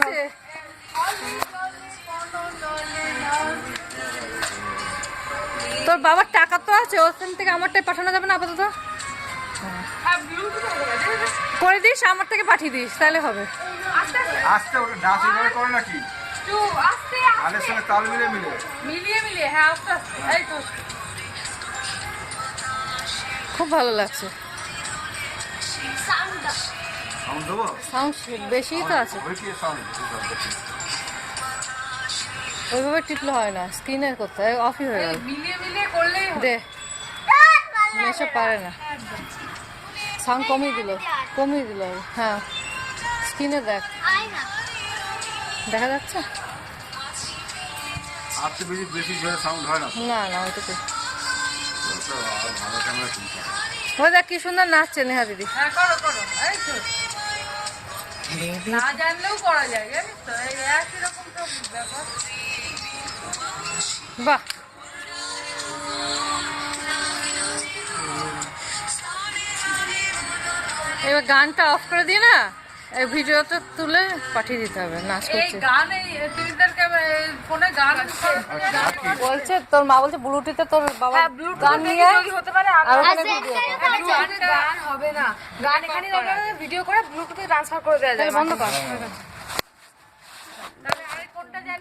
লাগছে। তোর বাবার টাকা তো আছে, ওখান থেকে আমারটাই পাঠানো যাবে না আপাতত? করে দিস, আমার থেকে পাঠিয়ে দিস, তাহলে হবে। আস্তে ওটা ডান্স এভাবে করে নাকি? গানের সঙ্গে তাল মিলিয়ে হ্যাঁ আস্তে আস্তে। এই তো খুব ভালো লাগছে। সাউন্ড দেবো? সাউন্ড বেশি তো আছে, ওই কি সাউন্ড? ওইভাবে টিপলে হয় না, স্ক্রিনে করতে হয়, অফই হয়ে গেল। মিলিয়ে করলেই দে, এসব পারে না। সাউন্ড কমিয়ে দিল। হ্যাঁ স্ক্রিনে দেখ, দেখা যাচ্ছে? আর তো বেশি জোরে সাউন্ড হয় না। না ওইটুকু। আর ভালো ক্যামেরা কিনতে হবে। ওই দেখ কি সুন্দর নাচছে নেহা দিদি। হ্যাঁ করো এই তো না জানলেও করা যায়, জানিস তো, এই একই রকম তো ব্যাপার। বাহ, এবার গানটা অফ করে দিয়ে না, এই ভিডিওটা তুলে পাঠিয়ে দিতে হবে নাচ এই করছে। গান তিনটারকে ফোনে গান বলছে তোর মা বলছে ব্লুটুথে তোর বাবা গান নিয়ে হতে পারে। আর ওখানে ভিডিও গান হবে না, গান এখানে ভিডিও করে ব্লুটুথে ট্রান্সফার করে দেওয়া যায়। বন্ধ কর।